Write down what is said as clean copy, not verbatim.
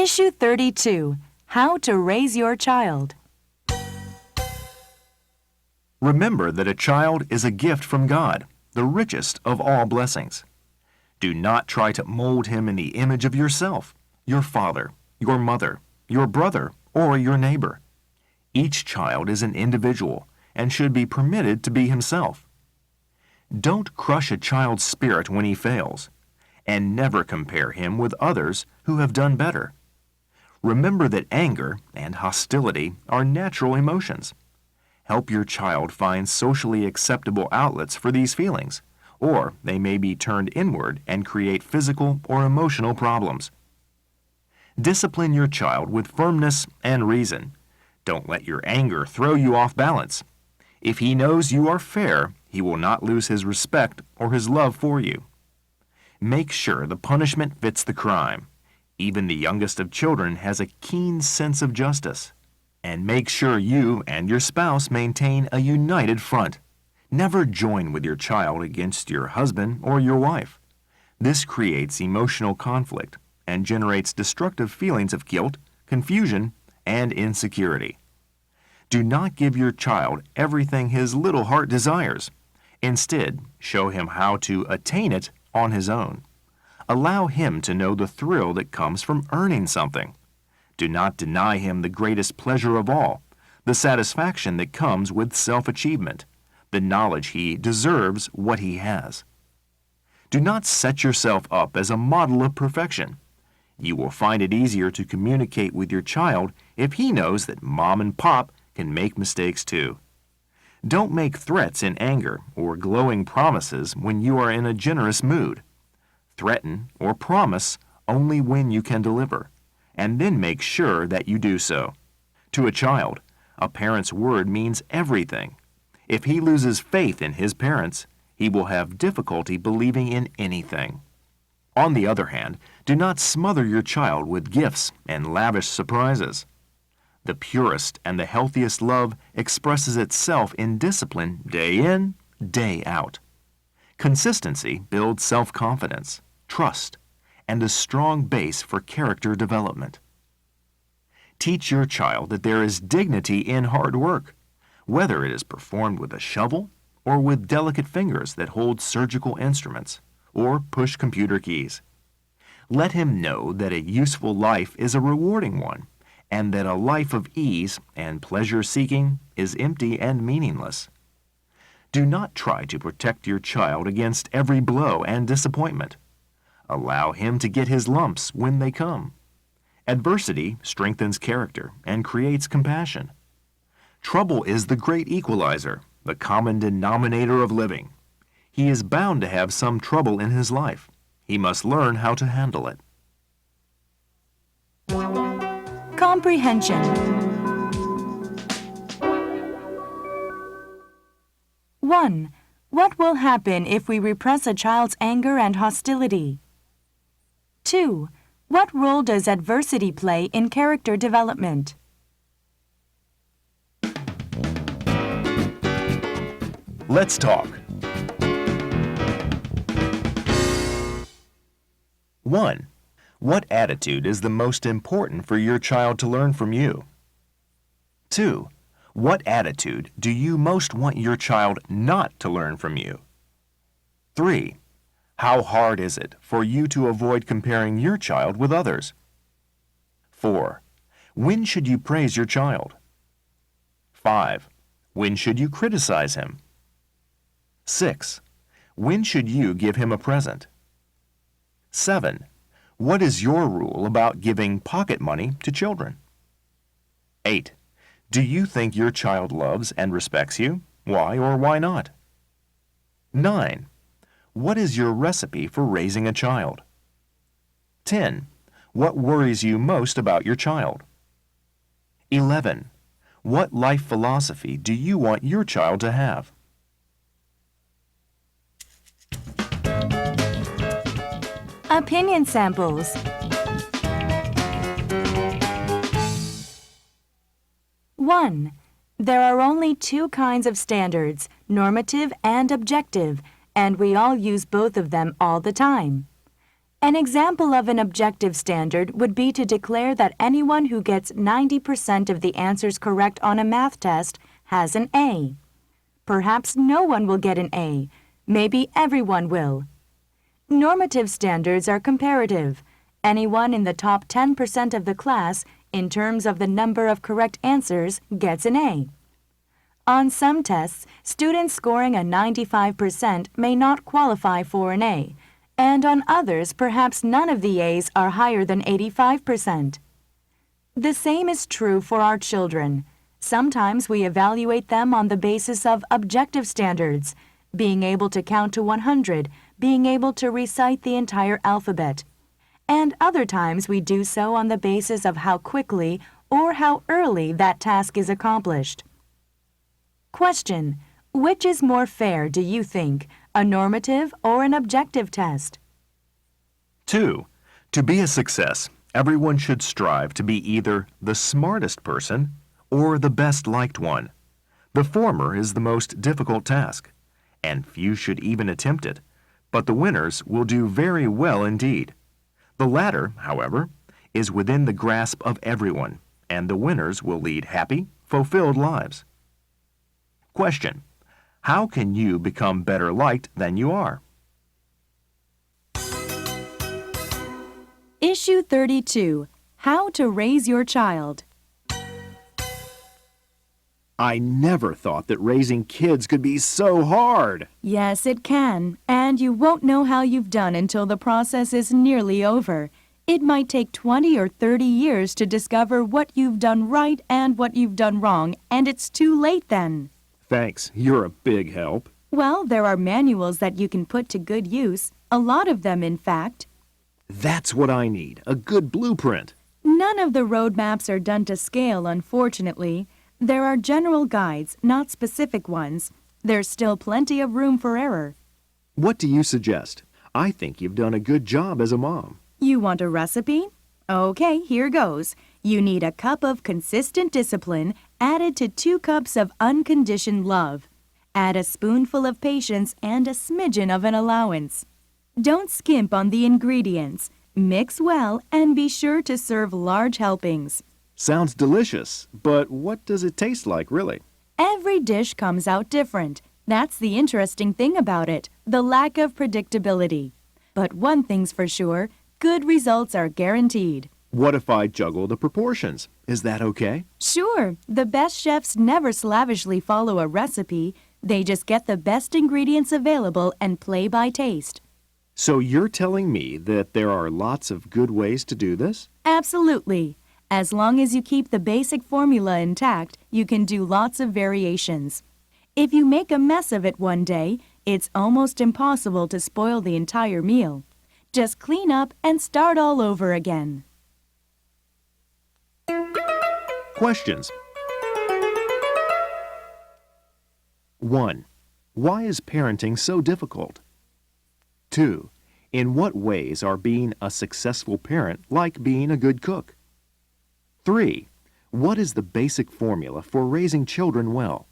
Issue 32, How to Raise Your Child. Remember that a child is a gift from God, the richest of all blessings. Do not try to mold him in the image of yourself, your father, your mother, your brother, or your neighbor. Each child is an individual and should be permitted to be himself. Don't crush a child's spirit when he fails, and never compare him with others who have done better. Remember that anger and hostility are natural emotions. Help your child find socially acceptable outlets for these feelings, or they may be turned inward and create physical or emotional problems. Discipline your child with firmness and reason. Don't let your anger throw you off balance. If he knows you are fair, he will not lose his respect or his love for you. Make sure the punishment fits the crime. Even the youngest of children has a keen sense of justice. And make sure you and your spouse maintain a united front. Never join with your child against your husband or your wife. This creates emotional conflict and generates destructive feelings of guilt, confusion, and insecurity. Do not give your child everything his little heart desires. Instead, show him how to attain it on his own. Allow him to know the thrill that comes from earning something. Do not deny him the greatest pleasure of all, the satisfaction that comes with self-achievement, the knowledge he deserves what he has. Do not set yourself up as a model of perfection. You will find it easier to communicate with your child if he knows that mom and pop can make mistakes too. Don't make threats in anger or glowing promises when you are in a generous mood. Threaten or promise only when you can deliver, and then make sure that you do so. To a child, a parent's word means everything. If he loses faith in his parents, he will have difficulty believing in anything. On the other hand, do not smother your child with gifts and lavish surprises. The purest and the healthiest love expresses itself in discipline day in, day out. Consistency builds self-confidence, trust, and a strong base for character development. Teach your child that there is dignity in hard work, whether it is performed with a shovel or with delicate fingers that hold surgical instruments or push computer keys. Let him know that a useful life is a rewarding one, and that a life of ease and pleasure-seeking is empty and meaningless. Do not try to protect your child against every blow and disappointment. Allow him to get his lumps when they come. Adversity strengthens character and creates compassion. Trouble is the great equalizer, the common denominator of living. He is bound to have some trouble in his life. He must learn how to handle it. Comprehension. 1. What will happen if we repress a child's anger and hostility? 2. What role does adversity play in character development? Let's talk. 1. What attitude is the most important for your child to learn from you? 2. What attitude do you most want your child not to learn from you? 3. How hard is it for you to avoid comparing your child with others? 4. When should you praise your child? 5. When should you criticize him? 6. When should you give him a present? 7. What is your rule about giving pocket money to children? 8. Do you think your child loves and respects you? Why or why not? 9. What is your recipe for raising a child? 10. What worries you most about your child? 11. What life philosophy do you want your child to have? Opinion samples. 1. There are only two kinds of standards, normative and objective, and we all use both of them all the time. An example of an objective standard would be to declare that anyone who gets 90% of the answers correct on a math test has an A. Perhaps no one will get an A. Maybe everyone will. Normative standards are comparative. Anyone in the top 10% of the class, in terms of the number of correct answers, gets an A. On some tests, students scoring a 95% may not qualify for an A, and on others, perhaps none of the A's are higher than 85%. The same is true for our children. Sometimes we evaluate them on the basis of objective standards, being able to count to 100, being able to recite the entire alphabet. And other times we do so on the basis of how quickly or how early that task is accomplished. Question: which is more fair, do you think, a normative or an objective test? 2. To be a success, everyone should strive to be either the smartest person or the best-liked one. The former is the most difficult task, and few should even attempt it, but the winners will do very well indeed. The latter, however, is within the grasp of everyone, and the winners will lead happy, fulfilled lives. Question: how can you become better liked than you are? Issue 32. How to raise your child. I never thought that raising kids could be so hard. Yes, it can, and you won't know how you've done until the process is nearly over. It might take 20 or 30 years to discover what you've done right and what you've done wrong, and it's too late then. Thanks, you're a big help. Well, there are manuals that you can put to good use, a lot of them, in fact. That's what I need, a good blueprint. None of the road maps are done to scale, unfortunately. There are general guides, not specific ones. There's still plenty of room for error. What do you suggest? I think you've done a good job as a mom. You want a recipe? Okay, here goes. You need a cup of consistent discipline added to 2 cups of unconditioned love. Add a spoonful of patience and a smidgen of an allowance. Don't skimp on the ingredients. Mix well and be sure to serve large helpings. Sounds delicious, but what does it taste like, really? Every dish comes out different. That's the interesting thing about it, the lack of predictability. But one thing's for sure, good results are guaranteed. What if I juggle the proportions? Is that okay? Sure, the best chefs never slavishly follow a recipe. They just get the best ingredients available and play by taste. So you're telling me that there are lots of good ways to do this? Absolutely. As long as you keep the basic formula intact, you can do lots of variations. If you make a mess of it one day, it's almost impossible to spoil the entire meal. Just clean up and start all over again. Questions. 1. Why is parenting so difficult? 2. In what ways are being a successful parent like being a good cook? 3. What is the basic formula for raising children well?